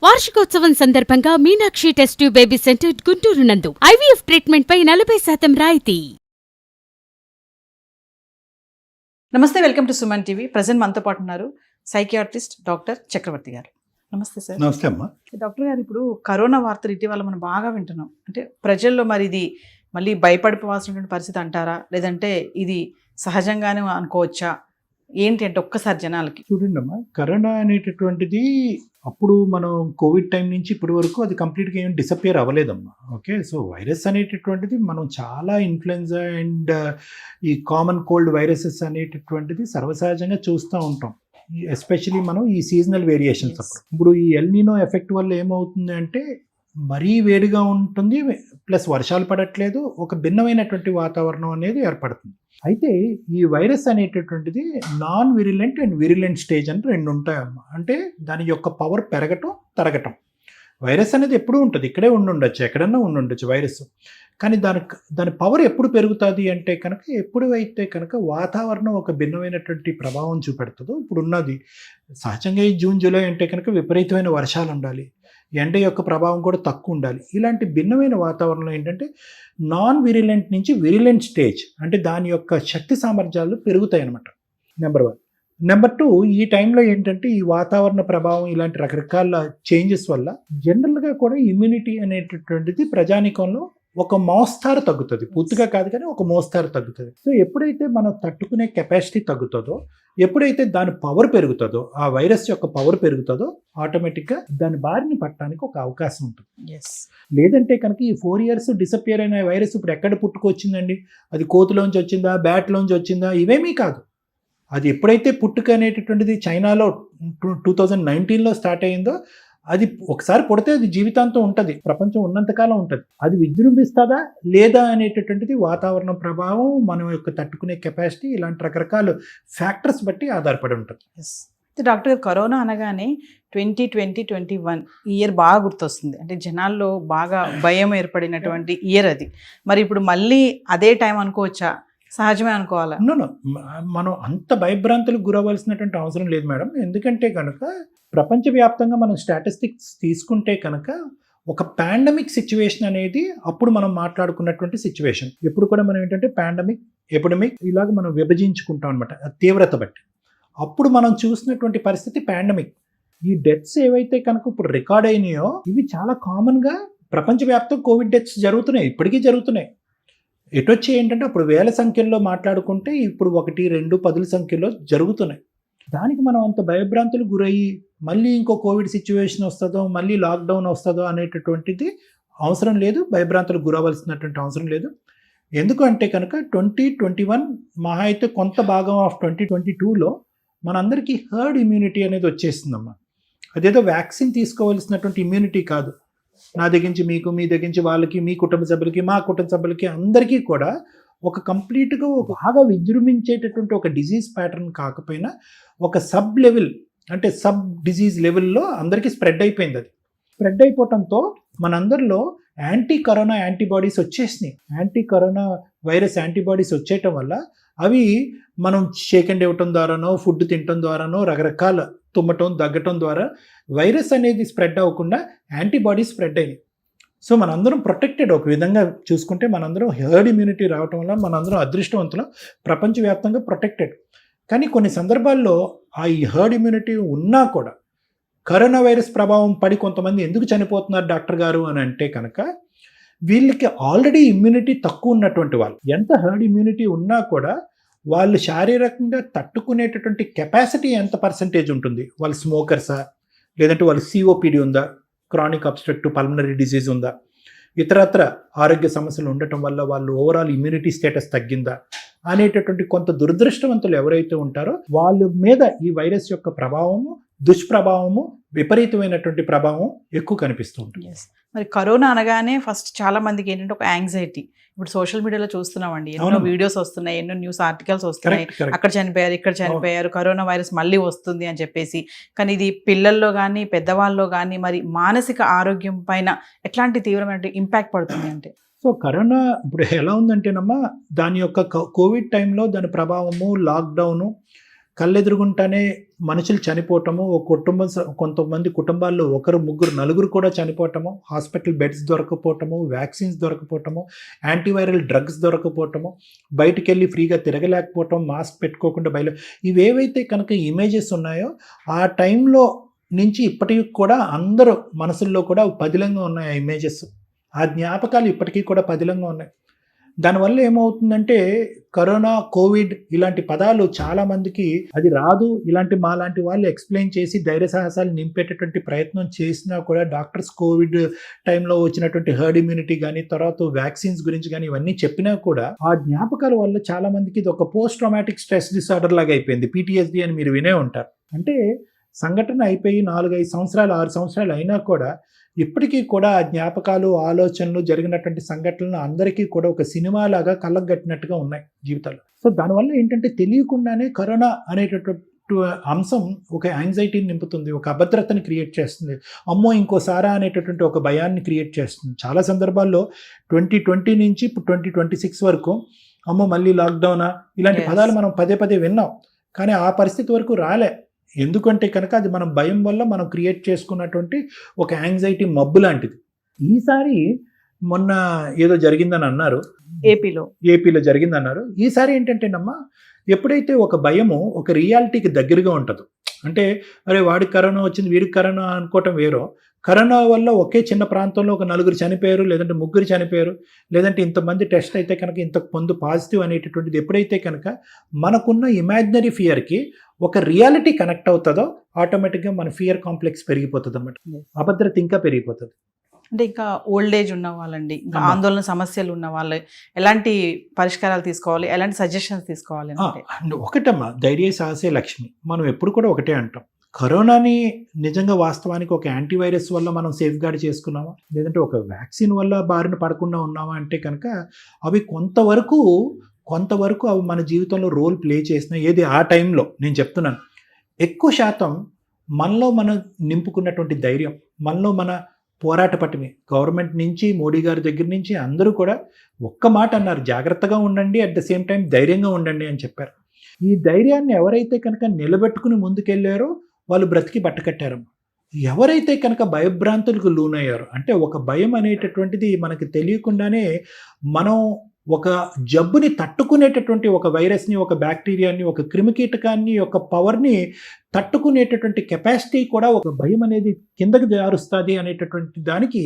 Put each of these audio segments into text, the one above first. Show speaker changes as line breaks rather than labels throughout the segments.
వార్షికోత్సవం సందర్భంగా Meenakshi test tube baby centre Guntur నందు ఐవీఎఫ్ ట్రీట్మెంట్ పై 40% రాయితీ.
నమస్తే, welcome to Suman TV. Present మనతో పాటు ఉన్నారు సైకియాట్రిస్ట్ డాక్టర్ చక్రవర్తి గారు. నమస్తే సార్.
నమస్తే అమ్మా.
డాక్టర్ గారు, ఇప్పుడు కరోనా వార్తలు ఇటీవల మనం బాగా వింటున్నాం. అంటే ప్రజల్లో మరి ఇది మళ్ళీ భయపడిపోవాల్సినటువంటి పరిస్థితి అంటారా, లేదంటే ఇది సహజంగానే అనుకోవచ్చా, ఏంటి అంటే ఒక్కసారి జనాలకి
చూడండి అమ్మా, కరోనా అనేటటువంటిది అప్పుడు మనం కోవిడ్ టైం నుంచి ఇప్పటి వరకు అది కంప్లీట్గా ఏం డిసపియర్ అవ్వలేదమ్మా. ఓకే, సో వైరస్ అనేటటువంటిది మనం చాలా ఇన్ఫ్లుయెన్జా అండ్ ఈ కామన్ కోల్డ్ వైరసెస్ అనేటటువంటిది సర్వసహజంగా చూస్తూ ఉంటాం. ఎస్పెషలీ మనం ఈ సీజనల్ వేరియేషన్స్ అప్పుడు. ఇప్పుడు ఈ ఎల్ నీనో ఎఫెక్ట్ వల్ల ఏమవుతుంది అంటే మరీ వేడిగా ఉంటుంది, ప్లస్ వర్షాలు పడట్లేదు, ఒక భిన్నమైనటువంటి వాతావరణం అనేది ఏర్పడుతుంది. అయితే ఈ వైరస్ అనేటటువంటిది non virulent and virulent stage అని రెండు ఉంటాయమ్మా. అంటే దాని యొక్క పవర్ పెరగటం తరగటం. వైరస్ అనేది ఎప్పుడూ ఉంటుంది, ఇక్కడే ఉండొచ్చు, ఎక్కడన్నా ఉండొచ్చు వైరస్. కానీ దాని పవర్ ఎప్పుడు పెరుగుతుంది అంటే కనుక ఎప్పుడైతే కనుక వాతావరణం ఒక భిన్నమైనటువంటి ప్రభావం చూపెడుతుందో. ఇప్పుడు ఉన్నది సహజంగా ఈ జూన్ జూలై అంటే కనుక విపరీతమైన వర్షాలు ఉండాలి, ఎండ యొక్క ప్రభావం కూడా తక్కువ ఉండాలి. ఇలాంటి భిన్నమైన వాతావరణంలో ఏంటంటే నాన్ విరిలెంట్ నుంచి విరిలెంట్ స్టేజ్, అంటే దాని యొక్క శక్తి సామర్థ్యాలు పెరుగుతాయి అన్నమాట. నెంబర్ 1. నెంబర్ 2, ఈ టైంలో ఏంటంటే ఈ వాతావరణ ప్రభావం ఇలాంటి రకరకాల చేంజెస్ వల్ల జనరల్గా కూడా ఇమ్యూనిటీ అనేటటువంటిది ప్రజానీకంలో ఒక మోస్తారు తగ్గుతుంది. పూర్తిగా కాదు కానీ ఒక మోస్తారు తగ్గుతుంది. సో ఎప్పుడైతే మనం తట్టుకునే కెపాసిటీ తగ్గుతుందో, ఎప్పుడైతే దాని పవర్ పెరుగుతుందో, ఆ వైరస్ యొక్క పవర్ పెరుగుతుందో, ఆటోమేటిక్గా దాని బారిని పట్టడానికి ఒక అవకాశం ఉంటుంది. లేదంటే కనుక ఈ 4 years డిసపియర్ అయిన వైరస్ ఇప్పుడు ఎక్కడ పుట్టుకొచ్చిందండి? అది కోతిలోంచి వచ్చిందా, బ్యాట్లోంచి వచ్చిందా? ఇవేమీ కాదు. అది ఎప్పుడైతే పుట్టుక అనేటటువంటిది చైనాలో 2019లో స్టార్ట్ అయిందో, అది ఒకసారి పుడితే అది జీవితాంతం ఉంటుంది, ప్రపంచం ఉన్నంతకాలం ఉంటుంది. అది విజృంభిస్తుందా లేదా అనేటటువంటిది వాతావరణ ప్రభావం, మనం యొక్క తట్టుకునే కెపాసిటీ, ఇలాంటి రకరకాల ఫ్యాక్టర్స్ బట్టి ఆధారపడి ఉంటుంది.
డాక్టర్ గారు, కరోనా అనగానే 2020-21 ఇయర్ బాగా గుర్తొస్తుంది. అంటే జనాల్లో బాగా భయం ఏర్పడినటువంటి ఇయర్ అది. మరి ఇప్పుడు మళ్ళీ అదే టైం అనుకోవచ్చా, సహజమే అనుకోవాలా?
మనం అంత భయభ్రాంతులకు గురవలసినటువంటి అవసరం లేదు మేడం. ఎందుకంటే కనుక ప్రపంచవ్యాప్తంగా మనం స్టాటిస్టిక్స్ తీసుకుంటే కనుక ఒక పాండమిక్ సిచ్యువేషన్ అనేది అప్పుడు మనం మాట్లాడుకున్నటువంటి సిచ్యువేషన్. ఎప్పుడు కూడా మనం ఏంటంటే పాండమిక్, ఎపిడమిక్ ఇలాగ మనం విభజించుకుంటాం అనమాట తీవ్రత బట్టి. అప్పుడు మనం చూసినటువంటి పరిస్థితి పాండమిక్. ఈ డెత్స్ ఏవైతే కనుక ఇప్పుడు రికార్డ్ అయినాయో ఇవి చాలా కామన్గా ప్రపంచవ్యాప్తం కోవిడ్ డెత్స్ జరుగుతున్నాయి, ఇప్పటికీ జరుగుతున్నాయి. ఎటొచ్చి ఏంటంటే అప్పుడు వేల సంఖ్యల్లో మాట్లాడుకుంటే ఇప్పుడు 1, 2, 10 సంఖ్యలో జరుగుతున్నాయి. దానికి మనం అంత భయభ్రాంతులు గురయ్యి మళ్ళీ ఇంకో కోవిడ్ సిచ్యువేషన్ వస్తుందో, మళ్ళీ లాక్డౌన్ వస్తుందో అనేటటువంటిది అవసరం లేదు, భయభ్రాంతులకు గురవలసినటువంటి అవసరం లేదు. ఎందుకంటే కనుక 2021 మహా అయితే కొంత భాగం ఆఫ్ 2022లో మనందరికీ హర్డ్ ఇమ్యూనిటీ అనేది వచ్చేస్తుందమ్మా. అదేదో వ్యాక్సిన్ తీసుకోవాల్సినటువంటి ఇమ్యూనిటీ కాదు. నా దగ్గర నుంచి మీకు, మీ దగ్గర నుంచి వాళ్ళకి, మీ కుటుంబ సభ్యులకి, మా కుటుంబ సభ్యులకి, అందరికీ కూడా ఒక కంప్లీట్గా బాగా విజృంభించేటటువంటి ఒక డిజీజ్ ప్యాటర్న్ కాకపోయినా ఒక సబ్ లెవెల్, అంటే సబ్ డిజీజ్ లెవెల్లో అందరికీ స్ప్రెడ్ అయిపోయింది. అది స్ప్రెడ్ అయిపోవడంతో మనందరిలో యాంటీ కరోనా యాంటీబాడీస్ వచ్చేసినాయి. యాంటీ కరోనా వైరస్ యాంటీబాడీస్ వచ్చేయటం వల్ల అవి మనం షేక్ హ్యాండ్ ఇవ్వటం ద్వారానో, ఫుడ్ తినటం ద్వారానో, రకరకాల తుమ్మటం, దగ్గటం ద్వారా వైరస్ అనేది స్ప్రెడ్ అవ్వకుండా యాంటీబాడీస్ స్ప్రెడ్ అయ్యాయి. సో మనందరం ప్రొటెక్టెడ్. ఒక విధంగా చూసుకుంటే మనందరం హర్డ్ ఇమ్యూనిటీ రావటం వల్ల మనందరం అదృష్టవంతులం, ప్రపంచవ్యాప్తంగా ప్రొటెక్టెడ్. కానీ కొన్ని సందర్భాల్లో ఈ హర్డ్ ఇమ్యూనిటీ ఉన్నా కూడా కరోనా వైరస్ ప్రభావం పడి కొంతమంది ఎందుకు చనిపోతున్నారు డాక్టర్ గారు అని అంటే కనుక వీళ్ళకి ఆల్రెడీ ఇమ్యూనిటీ తక్కువ ఉన్నటువంటి వాళ్ళు, ఎంత హర్డ్ ఇమ్యూనిటీ ఉన్నా కూడా వాళ్ళు శారీరకంగా తట్టుకునేటటువంటి కెపాసిటీ ఎంత పర్సంటేజ్ ఉంటుంది? వాళ్ళు స్మోకర్సా, లేదంటే వాళ్ళు సిఓపిడి ఉందా, క్రానిక్ అబ్స్ట్రక్టివ్ పల్మనరీ డిసీజ్ ఉందా, ఇతరత్ర ఆరోగ్య సమస్యలు ఉండటం వల్ల వాళ్ళు ఓవరాల్ ఇమ్యూనిటీ స్టేటస్ తగ్గిందా అనేటటువంటి కొంత దురదృష్టవంతులు ఎవరైతే ఉంటారో వాళ్ళ మీద ఈ వైరస్ యొక్క ప్రభావము, దుష్ప్రభావము, విపరీతమైనటువంటి ప్రభావం ఎక్కువ కనిపిస్తూ ఉంటుంది.
మరి కరోనా అనగానే ఫస్ట్ చాలా మందికి ఏంటంటే ఒక యాంగ్జైటీ. ఇప్పుడు సోషల్ మీడియాలో చూస్తున్నామండి, ఎన్నో వీడియోస్ వస్తున్నాయి, ఎన్నో న్యూస్ ఆర్టికల్స్ వస్తున్నాయి, అక్కడ చనిపోయారు, ఇక్కడ చనిపోయారు, కరోనా వైరస్ మళ్ళీ వస్తుంది అని చెప్పేసి. కానీ ఇది పిల్లల్లో కానీ పెద్దవాళ్ళలో కానీ మరి మానసిక ఆరోగ్యం పైన ఎట్లాంటి తీవ్రమైన ఇంపాక్ట్ పడుతుంది అంటే?
సో కరోనా ఇప్పుడు ఎలా ఉందంటేనమ్మా, దాని యొక్క కోవిడ్ టైంలో దాని ప్రభావము, లాక్డౌను, కళ్ళెదురుగుంటానే మనుషులు చనిపోవటము, ఒక కుటుంబం కొంతమంది కుటుంబాల్లో ఒకరు, ముగ్గురు, నలుగురు కూడా చనిపోవటము, హాస్పిటల్ బెడ్స్ దొరకపోవటము, వ్యాక్సిన్స్ దొరకపోవటము, యాంటీవైరల్ డ్రగ్స్ దొరకపోవటము, బయటికి వెళ్ళి ఫ్రీగా తిరగలేకపోవటం, మాస్క్ పెట్టుకోకుండా ఇవేవైతే కనుక ఇమేజెస్ ఉన్నాయో ఆ టైంలో నుంచి ఇప్పటికి కూడా అందరూ మనసుల్లో కూడా పదిలంగా ఉన్నాయి ఆ ఇమేజెస్. ఆ జ్ఞాపకాలు ఇప్పటికీ కూడా పదిలంగా ఉన్నాయి. దానివల్ల ఏమవుతుందంటే కరోనా, కోవిడ్ ఇలాంటి పదాలు చాలామందికి అది రాదు, ఇలాంటి మాలాంటి వాళ్ళు ఎక్స్ప్లెయిన్ చేసి ధైర్య సాహసాలు నింపేటటువంటి ప్రయత్నం చేసినా కూడా డాక్టర్స్ కోవిడ్ టైంలో వచ్చినటువంటి హర్డ్ ఇమ్యూనిటీ కానీ, తర్వాత వ్యాక్సిన్స్ గురించి కానీ ఇవన్నీ చెప్పినా కూడా ఆ జ్ఞాపకాల వల్ల చాలామందికి ఇది ఒక పోస్ట్ ట్రామాటిక్ స్ట్రెస్ డిసార్డర్ లాగా అయిపోయింది. PTSD అని మీరు వినే ఉంటారు. అంటే సంఘటన అయిపోయి 4-5 సంవత్సరాలు 6 సంవత్సరాలు అయినా కూడా ఇప్పటికీ కూడా ఆ జ్ఞాపకాలు, ఆలోచనలు, జరిగినటువంటి సంఘటనలు అందరికీ కూడా ఒక సినిమా లాగా కళ్ళకు కట్టినట్టుగా ఉన్నాయి జీవితాలు. సో దానివల్ల ఏంటంటే తెలియకుండానే కరోనా అనేటటువంటి అంశం ఒక యాంగ్జైటీని నింపుతుంది, ఒక అభద్రతని క్రియేట్ చేస్తుంది. అమ్మో ఇంకోసారా అనేటటువంటి ఒక భయాన్ని క్రియేట్ చేస్తుంది. చాలా సందర్భాల్లో 2020 నుంచి ఇప్పుడు 2026 వరకు అమ్మో మళ్ళీ లాక్డౌనా ఇలాంటి పదాలు మనం పదే పదే విన్నాం. కానీ ఆ పరిస్థితి వరకు రాలే. ఎందుకంటే కనుక అది మనం భయం వల్ల మనం క్రియేట్ చేసుకున్నటువంటి ఒక యాంగ్జైటీ మబ్బు లాంటిది. ఈసారి మొన్న ఏదో జరిగిందని అన్నారు, ఏపీలో జరిగిందన్నారు. ఈసారి ఏంటంటేనమ్మా, ఎప్పుడైతే ఒక భయము ఒక రియాలిటీకి దగ్గరగా ఉంటుందో, అంటే అరే వాడికి కరోనా వచ్చింది వీడికి కరోనా అనుకోవటం వేరో, కరోనా వల్ల ఒకే చిన్న ప్రాంతంలో ఒక 4 చనిపోయారు, లేదంటే 3 చనిపోయారు, లేదంటే ఇంతమంది టెస్ట్ అయితే కనుక ఇంతకు ముందు పాజిటివ్ అనేటటువంటిది ఎప్పుడైతే కనుక మనకున్న ఇమాజినరీ ఫియర్కి ఒక రియాలిటీ కనెక్ట్ అవుతుందో ఆటోమేటిక్గా మన ఫియర్ కాంప్లెక్స్ పెరిగిపోతుంది అన్నమాట. అభద్రత ఇంకా పెరిగిపోతుంది.
అంటే ఇంకా ఓల్డ్ ఏజ్ ఉన్న వాళ్ళండి, ఇంకా ఆందోళన సమస్యలు ఉన్న వాళ్ళు ఎలాంటి పరిష్కారాలు తీసుకోవాలి, ఎలాంటి సజెషన్స్ తీసుకోవాలి?
ఒకటమ్మా, ధైర్య సాహసే లక్ష్మి. మనం ఎప్పుడు కూడా ఒకటే అంటాం, కరోనాని నిజంగా వాస్తవానికి ఒక యాంటీవైరస్ వల్ల మనం సేఫ్ గార్డ్ చేసుకున్నామా, లేదంటే ఒక వ్యాక్సిన్ వల్ల బారిన పడకుండా ఉన్నామా అంటే కనుక అవి కొంతవరకు అవి మన జీవితంలో రోల్ ప్లే చేసినా, ఏది ఆ టైంలో నేను చెప్తున్నాను, ఎక్కువ శాతం మనలో మనం నింపుకున్నటువంటి ధైర్యం, మనలో మన పోరాట పటిమి, గవర్నమెంట్ నుంచి మోడీ గారి దగ్గర నుంచి అందరూ కూడా ఒక్క మాట అన్నారు, జాగ్రత్తగా ఉండండి, అట్ ద సేమ్ టైం ధైర్యంగా ఉండండి అని చెప్పారు. ఈ ధైర్యాన్ని ఎవరైతే కనుక నిలబెట్టుకుని ముందుకెళ్ళారో వాళ్ళు బ్రతికి బట్టకట్టారు. ఎవరైతే కనుక భయభ్రాంతులకు లోనయ్యారో, అంటే ఒక భయం అనేటటువంటిది మనకి తెలియకుండానే మనం ఒక జబ్బుని తట్టుకునేటటువంటి ఒక వైరస్ని, ఒక బ్యాక్టీరియాని, ఒక క్రిమికీటకాన్ని, ఒక పవర్ని తట్టుకునేటటువంటి కెపాసిటీ కూడా ఒక భయం అనేది కిందకి జారుస్తుంది అనేటటువంటి దానికి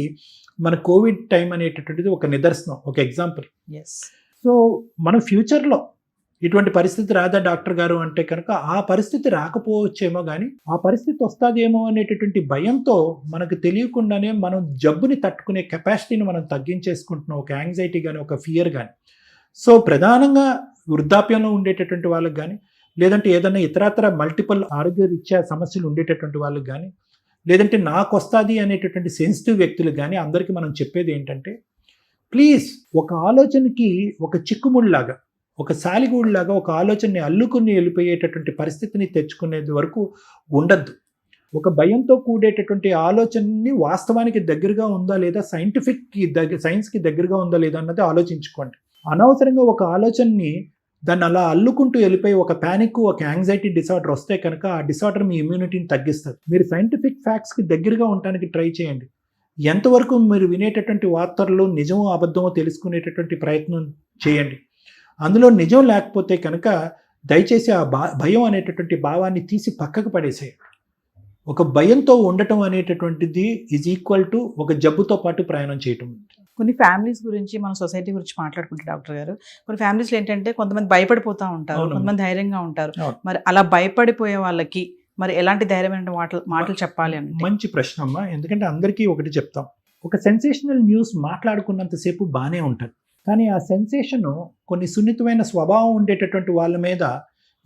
మన కోవిడ్ టైం అనేటటువంటిది ఒక నిదర్శనం, ఒక ఎగ్జాంపుల్. సో మన ఫ్యూచర్లో ఇటువంటి పరిస్థితి రాదా డాక్టర్ గారు అంటే కనుక ఆ పరిస్థితి రాకపోవచ్చేమో, కానీ ఆ పరిస్థితి వస్తుందేమో అనేటటువంటి భయంతో మనకు తెలియకుండానే మనం జబ్బుని తట్టుకునే కెపాసిటీని మనం తగ్గించేసుకుంటున్నాం, ఒక యాంగ్జైటీ కానీ, ఒక ఫియర్ కానీ. సో ప్రధానంగా వృద్ధాప్యంలో ఉండేటటువంటి వాళ్ళకి కానీ, లేదంటే ఏదైనా ఇతరత్ర మల్టిపుల్ ఆరోగ్య రీత్యా సమస్యలు ఉండేటటువంటి వాళ్ళకి కానీ, లేదంటే నాకు వస్తుంది అనేటటువంటి సెన్సిటివ్ వ్యక్తులకు కానీ అందరికీ మనం చెప్పేది ఏంటంటే, ప్లీజ్ ఒక ఆలోచనకి ఒక చిక్కుముడిలాగా, ఒక సాలిగూడులాగా ఒక ఆలోచనని అల్లుకుని వెళ్ళిపోయేటటువంటి పరిస్థితిని తెచ్చుకునేది వరకు ఉండద్దు. ఒక భయంతో కూడేటటువంటి ఆలోచనని వాస్తవానికి దగ్గరగా ఉందా లేదా, సైన్స్కి దగ్గరగా ఉందా లేదా అన్నది ఆలోచించుకోండి. అనవసరంగా ఒక ఆలోచనని దాన్ని అలా అల్లుకుంటూ వెళ్ళిపోయి ఒక ప్యానిక్, ఒక యాంగ్జైటీ డిసార్డర్ వస్తే కనుక ఆ డిసార్డర్ మీ ఇమ్యూనిటీని తగ్గిస్తుంది. మీరు సైంటిఫిక్ ఫ్యాక్ట్స్కి దగ్గరగా ఉండడానికి ట్రై చేయండి. ఎంతవరకు మీరు వినేటటువంటి వార్తల్లో నిజమో అబద్ధమో తెలుసుకునేటటువంటి ప్రయత్నం చేయండి. అందులో నిజం లేకపోతే కనుక దయచేసి ఆ భయం అనేటటువంటి భావాన్ని తీసి పక్కకు పడేసేయండి. ఒక భయంతో ఉండటం అనేటటువంటిది ఈజ్ ఈక్వల్ టు ఒక జబ్బుతో పాటు ప్రయాణం చేయటం.
కొన్ని ఫ్యామిలీస్ గురించి మన సొసైటీ గురించి మాట్లాడుకుంటే డాక్టర్ గారు, కొన్ని ఫ్యామిలీస్లో ఏంటంటే కొంతమంది భయపడిపోతూ ఉంటారు, కొంతమంది ధైర్యంగా ఉంటారు. మరి అలా భయపడిపోయే వాళ్ళకి మరి ఎలాంటి ధైర్యమైన మాటలు చెప్పాలి అని?
మంచి ప్రశ్న అమ్మా. ఎందుకంటే అందరికీ ఒకటి చెప్తాం, ఒక సెన్సేషనల్ న్యూస్ మాట్లాడుకున్నంతసేపు బాగానే ఉంటుంది, కానీ ఆ సెన్సేషను కొన్ని సున్నితమైన స్వభావం ఉండేటటువంటి వాళ్ళ మీద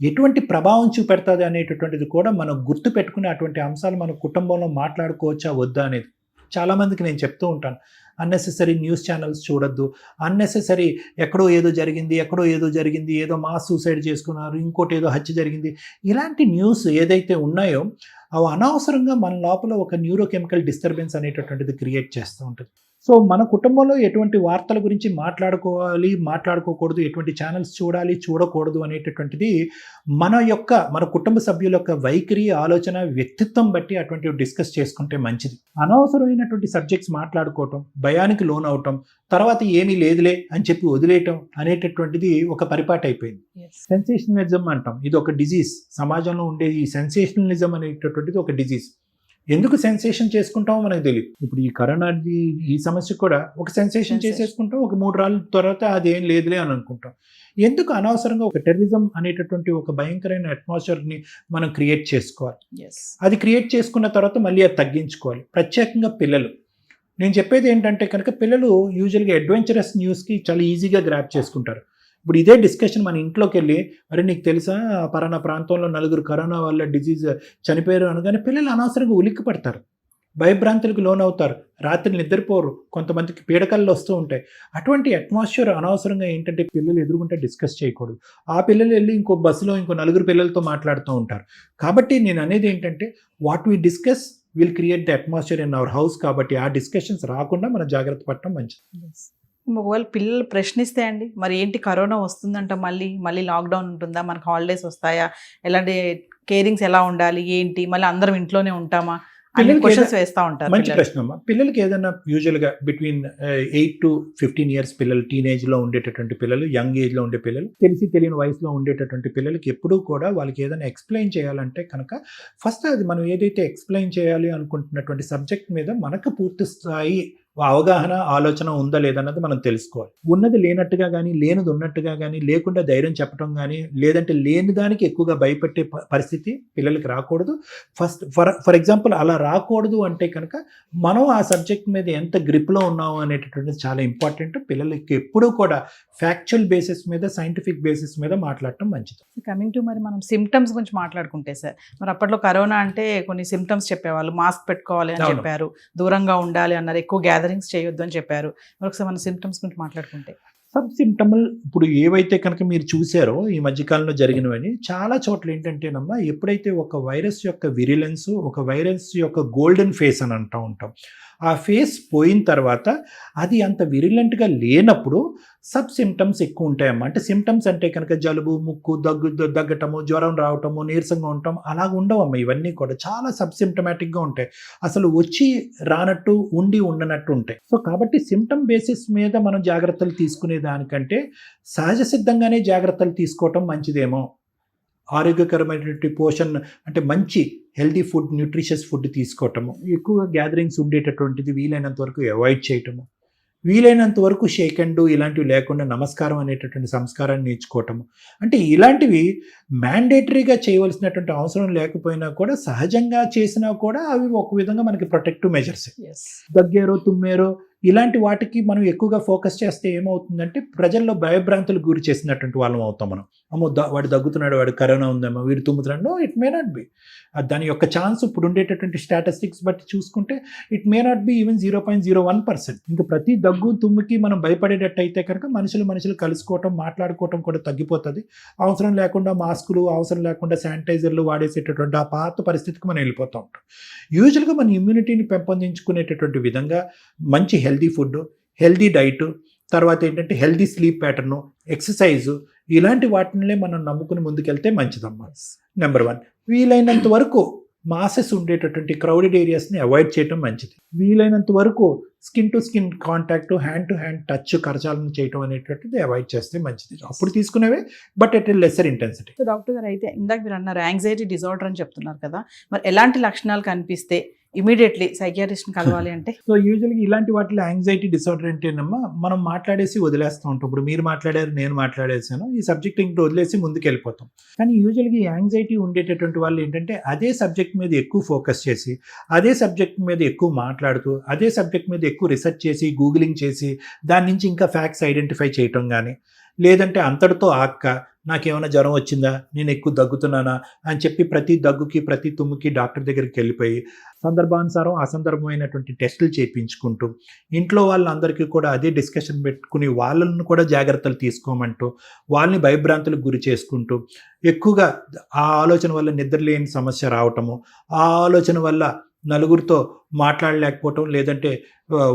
ఎటువంటి ప్రభావం చూపెడుతుంది అనేటటువంటిది కూడా మనం గుర్తు పెట్టుకుని అటువంటి అంశాలు మన కుటుంబంలో మాట్లాడుకోవచ్చా వద్దా అనేది చాలామందికి నేను చెప్తూ ఉంటాను. అన్నెసెసరీ న్యూస్ ఛానల్స్ చూడొద్దు, అన్నెసెసరీ ఎక్కడో ఏదో జరిగింది, ఏదో మాస్ సూసైడ్ చేసుకున్నారు, ఇంకోటి ఏదో హత్య జరిగింది, ఇలాంటి న్యూస్ ఏదైతే ఉన్నాయో అవి అనవసరంగా మన లోపల ఒక న్యూరోకెమికల్ డిస్టర్బెన్స్ అనేటటువంటిది క్రియేట్ చేస్తూ ఉంటుంది. సో మన కుటుంబంలో ఎటువంటి వార్తల గురించి మాట్లాడుకోవాలి, మాట్లాడుకోకూడదు, ఎటువంటి ఛానల్స్ చూడాలి, చూడకూడదు అనేటటువంటిది మన కుటుంబ సభ్యుల యొక్క వైఖరి, ఆలోచన, వ్యక్తిత్వం బట్టి అటువంటివి డిస్కస్ చేసుకుంటే మంచిది. అనవసరమైనటువంటి సబ్జెక్ట్స్ మాట్లాడుకోవటం, భయానికి లోన్ అవటం, తర్వాత ఏమీ లేదులే అని చెప్పి వదిలేయటం అనేటటువంటిది ఒక పరిపాటి అయిపోయింది. సెన్సేషనలిజం అంటాం, ఇది ఒక డిజీజ్. సమాజంలో ఉండే ఈ సెన్సేషనలిజం అనేటటువంటిది ఒక డిజీజ్. ఎందుకు సెన్సేషన్ చేసుకుంటామో మనకు తెలియదు. ఇప్పుడు ఈ కరోనా ఈ సమస్య కూడా ఒక సెన్సేషన్ చేసేసుకుంటాం, ఒక 3 రోజుల తర్వాత అదేం లేదులే అని అనుకుంటాం. ఎందుకు అనవసరంగా ఒక టెర్రరిజం అనేటటువంటి ఒక భయంకరమైన అట్మాస్ఫియర్ని మనం క్రియేట్ చేసుకోవాలి. అది క్రియేట్ చేసుకున్న తర్వాత మళ్ళీ అది తగ్గించుకోవాలి. ప్రత్యేకంగా పిల్లలు, నేను చెప్పేది ఏంటంటే కనుక పిల్లలు యూజువల్గా అడ్వెంచరస్ న్యూస్కి చాలా ఈజీగా గ్రాప్ చేసుకుంటారు. ఇప్పుడు ఇదే డిస్కషన్ మన ఇంట్లోకి వెళ్ళి, అరే నీకు తెలుసా పలానా ప్రాంతంలో 4 కరోనా వల్ల డిజీజ్ చనిపోయారు అనగానే పిల్లలు అనవసరంగా ఉలిక్కి పడతారు, భయభ్రాంతులకు లోనవుతారు, రాత్రి నిద్రపోరు, కొంతమందికి పీడకలు వస్తూ ఉంటాయి. అటువంటి అట్మాస్ఫియర్ అనవసరంగా ఏంటంటే పిల్లలు ఎదురుగుంటే డిస్కస్ చేయకూడదు. ఆ పిల్లలు వెళ్ళి ఇంకో బస్సులో ఇంకో 4 పిల్లలతో మాట్లాడుతూ ఉంటారు. కాబట్టి నేను అనేది ఏంటంటే what we discuss will create the atmosphere in our house. కాబట్టి ఆ డిస్కషన్స్ రాకుండా మనం జాగ్రత్త పడటం మంచిది.
ఒకవేళ పిల్లలు ప్రశ్నిస్తే అండి, మరి ఏంటి కరోనా వస్తుందంట, మళ్ళీ లాక్డౌన్ ఉంటుందా, మనకు హాలిడేస్ వస్తాయా, ఎలాంటి కేరింగ్స్ ఎలా ఉండాలి, ఏంటి, మళ్ళీ అందరం ఇంట్లోనే ఉంటామా, క్వశ్చన్స్ వేస్తూ ఉంటారు.
మంచి ప్రశ్న అమ్మా. పిల్లలకి ఏదైనా యూజువల్గా బిట్వీన్ 8 to 15 years పిల్లలు, టీనేజ్లో ఉండేటటువంటి పిల్లలు, యంగ్ ఏజ్లో ఉండే పిల్లలు, తెలియని వయసులో ఉండేటటువంటి పిల్లలకి ఎప్పుడూ కూడా వాళ్ళకి ఏదైనా ఎక్స్ప్లెయిన్ చేయాలంటే కనుక ఫస్ట్ అది మనం ఏదైతే ఎక్స్ప్లెయిన్ చేయాలి అనుకుంటున్నటువంటి సబ్జెక్ట్ మీద మనకు పూర్తి స్థాయి అవగాహన, ఆలోచన ఉందా లేదన్నది మనం తెలుసుకోవాలి. ఉన్నది లేనట్టుగా కానీ, లేనిది ఉన్నట్టుగా కానీ, లేకుండా ధైర్యం చెప్పడం కానీ, లేదంటే లేని దానికి ఎక్కువగా భయపెట్టే పరిస్థితి పిల్లలకి రాకూడదు. ఫస్ట్ ఫర్ ఎగ్జాంపుల్ అలా రాకూడదు అంటే కనుక మనం ఆ సబ్జెక్ట్ మీద ఎంత గ్రిప్లో ఉన్నాము అనేటటువంటిది చాలా ఇంపార్టెంట్. పిల్లలకి ఎప్పుడూ కూడా ఫ్యాక్చువల్ బేసిస్ మీద, సైంటిఫిక్ బేసిస్ మీద మాట్లాడటం మంచిది.
కమింగ్ టు మరి మనం సిమ్టమ్స్ గురించి మాట్లాడుకుంటే సార్, మరి అప్పట్లో కరోనా అంటే కొన్ని సిమ్టమ్స్ చెప్పేవాళ్ళు, మాస్క్ పెట్టుకోవాలి అని చెప్పారు, దూరంగా ఉండాలి అన్నారు, ఎక్కువ గ్యాదరింగ్స్ చేయొద్దు అని చెప్పారు. మరొకసారి మన సిమ్టమ్స్ గురించి మాట్లాడుకుంటే
సబ్ సిమ్టమల్ ఇప్పుడు ఏవైతే కనుక మీరు చూసారో ఈ మధ్యకాలంలో జరిగినవని చాలా చోట్ల ఏంటంటేనమ్మా, ఎప్పుడైతే ఒక వైరస్ యొక్క విరిలెన్స్, ఒక వైరస్ యొక్క గోల్డెన్ ఫేస్ అని అంటూ ఉంటాం, ఆ ఫేస్ పోయిన తర్వాత అది అంత విరిలెంట్గా లేనప్పుడు సబ్ సిమ్టమ్స్ ఎక్కువ ఉంటాయమ్మా. అంటే సిమ్టమ్స్ అంటే కనుక జలుబు, ముక్కు, దగ్గటము, జ్వరం రావటము, నీరసంగా ఉండటం అలాగ ఉండవమ్మా. ఇవన్నీ కూడా చాలా సబ్ సిమ్టమాటిక్గా ఉంటాయి, అసలు వచ్చి రానట్టు, ఉండనట్టు ఉంటాయి. సో కాబట్టి సిమ్టమ్ బేసిస్ మీద మనం జాగ్రత్తలు తీసుకునే దానికంటే సహజ సిద్ధంగానే జాగ్రత్తలు తీసుకోవటం మంచిదేమో. ఆరోగ్యకరమైనటువంటి పోషణ అంటే మంచి హెల్తీ ఫుడ్, న్యూట్రిషియస్ ఫుడ్ తీసుకోవటము, ఎక్కువగా గ్యాదరింగ్స్ ఉండేటటువంటిది వీలైనంత వరకు అవాయిడ్ చేయటము, వీలైనంత వరకు షేక్ అండ్ ఇలాంటివి లేకుండా నమస్కారం అనేటటువంటి సంస్కారాన్ని నేర్చుకోవటము. అంటే ఇలాంటివి మ్యాండేటరీగా చేయవలసినటువంటి అవసరం లేకపోయినా కూడా సహజంగా చేసినా కూడా అవి ఒక విధంగా మనకి ప్రొటెక్టివ్ మెజర్స్. దగ్గేరో, తుమ్మేరో ఇలాంటి వాటికి మనం ఎక్కువగా ఫోకస్ చేస్తే ఏమవుతుందంటే ప్రజల్లో భయభ్రాంతులకు గురి చేసినటువంటి వాళ్ళం అవుతాం మనం. అమ్మో వాడు దగ్గుతున్నాడు, వాడు కరోనా ఉందేమో, వీడు తుమ్ముతున్నాడు. No, it may not be. దాని యొక్క ఛాన్స్ ఇప్పుడు ఉండేటటువంటి స్టాటిస్టిక్స్ బట్టి చూసుకుంటే it may not be even 0.01%. ఇంకా ప్రతి దగ్గు, తుమ్ముకి మనం భయపడేటట్టు అయితే కనుక మనుషులు కలుసుకోవటం, మాట్లాడుకోవటం కూడా తగ్గిపోతుంది. అవసరం లేకుండా మాస్కులు, అవసరం లేకుండా శానిటైజర్లు వాడేసేటటువంటి ఆ పాత పరిస్థితికి మనం వెళ్ళిపోతూ ఉంటాం. యూజువల్గా మన ఇమ్యూనిటీని పెంపొందించుకునేటటువంటి విధంగా మంచి హెల్దీ ఫుడ్, హెల్దీ డైట్, తర్వాత ఏంటంటే హెల్దీ స్లీప్ ప్యాటర్ను, ఎక్సర్సైజు, ఇలాంటి వాటిని మనం నమ్ముకుని ముందుకెళ్తే మంచిదమ్మా. నెంబర్ 1, వీలైనంత వరకు మాసెస్ ఉండేటటువంటి క్రౌడెడ్ ఏరియాస్ని అవాయిడ్ చేయడం మంచిది. వీలైనంత వరకు skin to skin contact, hand to hand touch, కరచాలను చేయడం అనేటటువంటిది అవాయిడ్ చేస్తే మంచిది. అప్పుడు తీసుకునేవే, but at lesser intensity.
So doctor గారు, అయితే ఇందాక మీరు అన్నారు యాంగ్జైటీ డిజార్డర్ అని చెప్తున్నారు కదా, మరి ఎలాంటి లక్షణాలు కనిపిస్తే ఇమీడియట్లీ సైకియాట్రిస్ట్ని కలవాలి అంటే?
సో యూజువల్గా ఇలాంటి వాటిలో యాంగ్జైటీ డిసార్డర్ అంటేనమ్మా మనం మాట్లాడేసి వదిలేస్తూ ఉంటాం. ఇప్పుడు మీరు మాట్లాడారు, నేను మాట్లాడేసాను, ఈ సబ్జెక్ట్ ఇంటి వదిలేసి ముందుకు వెళ్ళిపోతాం. కానీ యూజువల్గా ఈ యాంగ్జైటీ ఉండేటటువంటి వాళ్ళు ఏంటంటే అదే సబ్జెక్ట్ మీద ఎక్కువ ఫోకస్ చేసి, అదే సబ్జెక్ట్ మీద ఎక్కువ మాట్లాడుతూ, అదే సబ్జెక్ట్ మీద ఎక్కువ రీసెర్చ్ చేసి, గూగులింగ్ చేసి, దాని నుంచి ఇంకా ఫ్యాక్ట్స్ ఐడెంటిఫై చేయటం కానీ, లేదంటే అంతటితో నాకేమైనా జ్వరం వచ్చిందా, నేను ఎక్కువ దగ్గుతున్నానా అని చెప్పి ప్రతి దగ్గుకి, ప్రతి తుమ్ముకి డాక్టర్ దగ్గరికి వెళ్ళిపోయి సందర్భానుసారం అసందర్భమైనటువంటి టెస్టులు చేయించుకుంటూ, ఇంట్లో వాళ్ళందరికీ కూడా అదే డిస్కషన్ పెట్టుకుని వాళ్ళను కూడా జాగ్రత్తలు తీసుకోమంటూ, వాళ్ళని భయభ్రాంతులకు గురి చేసుకుంటూ, ఎక్కువగా ఆ ఆలోచన వల్ల నిద్రలేని సమస్య రావటము, ఆ ఆలోచన వల్ల నలుగురితో మాట్లాడలేకపోవటం, లేదంటే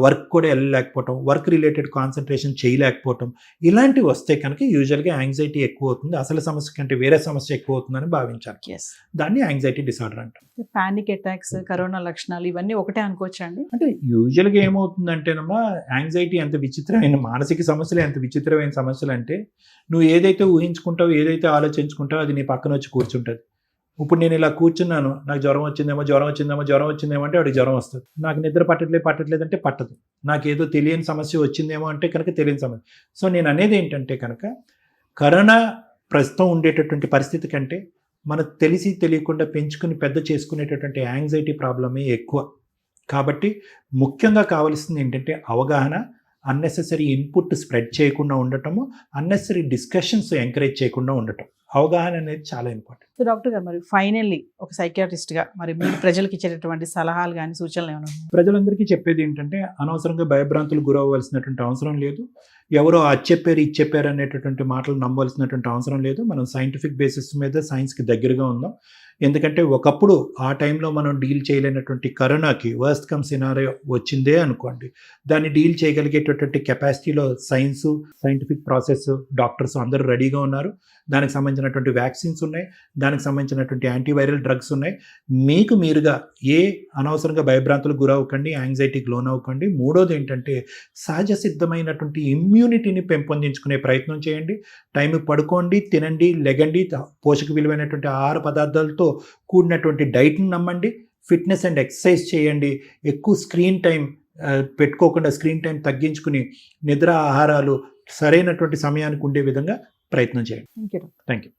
వర్క్ కూడా వెళ్ళలేకపోవటం, వర్క్ రిలేటెడ్ కాన్సన్ట్రేషన్ చేయలేకపోవటం, ఇలాంటివి వస్తే కనుక యూజువల్గా యాంగ్జైటీ ఎక్కువ అవుతుంది, అసలు సమస్య కంటే వేరే సమస్య ఎక్కువ అవుతుందని భావించాలి. దాన్ని యాంగ్జైటీ డిసార్డర్ అంటారు.
పానిక్ అటాక్స్, కరోనా లక్షణాలు ఇవన్నీ ఒకటే అనుకోవచ్చా అండి?
అంటే యూజువల్గా ఏమవుతుందంటేనమ్మా, యాంగ్జైటీ ఎంత విచిత్రమైన మానసిక సమస్యలు, ఎంత విచిత్రమైన సమస్యలు అంటే, నువ్వు ఏదైతే ఊహించుకుంటావో, ఏదైతే ఆలోచించుకుంటావో అది నీ పక్కన వచ్చి కూర్చుంటుంది. ఇప్పుడు నేను ఇలా కూర్చున్నాను, నాకు జ్వరం వచ్చిందేమో అంటే వాడికి జ్వరం వస్తుంది. నాకు నిద్ర పట్టట్లేదంటే పట్టదు. నాకు ఏదో తెలియని సమస్య వచ్చిందేమో అంటే కనుక తెలియని సమస్య. సో నేను అనేది ఏంటంటే కనుక, కరోనా ప్రస్తుతం ఉండేటటువంటి పరిస్థితి కంటే మనకు తెలిసి తెలియకుండా పెంచుకుని పెద్ద చేసుకునేటటువంటి యాంగ్జైటీ ప్రాబ్లమే ఎక్కువ. కాబట్టి ముఖ్యంగా కావాల్సింది ఏంటంటే అవగాహన, అన్నెసెసరీ ఇన్పుట్ స్ప్రెడ్ చేయకుండా ఉండటము, అన్నెసరీ డిస్కషన్స్ ఎంకరేజ్ చేయకుండా ఉండటం. అవగాహన అనేది చాలా ఇంపార్టెంట్.
సో డాక్టర్ గారు, మరి ఫైనల్లీ ఒక సైకియాట్రిస్ట్గా మరి మీరు ప్రజలకు ఇచ్చేటటువంటి సలహాలు కానీ సూచనలు ఏమైనా ఉన్నాయా?
ప్రజలందరికీ చెప్పేది ఏంటంటే, అనవసరంగా భయభ్రాంతులు గురవ్వాల్సినటువంటి అవసరం లేదు. ఎవరో అది చెప్పారు అనేటటువంటి మాటలు నమ్మవలసినటువంటి అవసరం లేదు. మనం సైంటిఫిక్ బేసిస్ మీద సైన్స్కి దగ్గరగా ఉందాం. ఎందుకంటే ఒకప్పుడు ఆ టైంలో మనం డీల్ చేయలేనటువంటి కరోనాకి వర్స్ట్ కమ్ సినారియో వచ్చిందే అనుకోండి, దాన్ని డీల్ చేయగలిగేటటువంటి కెపాసిటీలో సైన్సు, సైంటిఫిక్ ప్రాసెస్, డాక్టర్స్ అందరూ రెడీగా ఉన్నారు. దానికి సంబంధించినటువంటి వ్యాక్సిన్స్ ఉన్నాయి, దానికి సంబంధించినటువంటి యాంటీవైరల్ డ్రగ్స్ ఉన్నాయి. మీకు మీరుగా అనవసరంగా భయభ్రాంతులకు గురవ్వకండి, యాంగ్జైటీకి లోన్ అవ్వకండి. మూడోది ఏంటంటే, సహజ సిద్ధమైనటువంటి ఇమ్యూనిటీని పెంపొందించుకునే ప్రయత్నం చేయండి. టైంకి పడుకోండి, తినండి, లెగండి, పోషక విలువైనటువంటి ఆహార పదార్థాలతో కూడినటువంటి డైట్ని నమ్మండి, ఫిట్నెస్ అండ్ ఎక్సర్సైజ్ చేయండి. ఎక్కువ స్క్రీన్ టైం పెట్టుకోకుండా స్క్రీన్ టైం తగ్గించుకుని నిద్ర, ఆహారాలు సరైనటువంటి సమయానికి ఉండే విధంగా ప్రయత్నం చేయండి.
Thank you.
Thank you.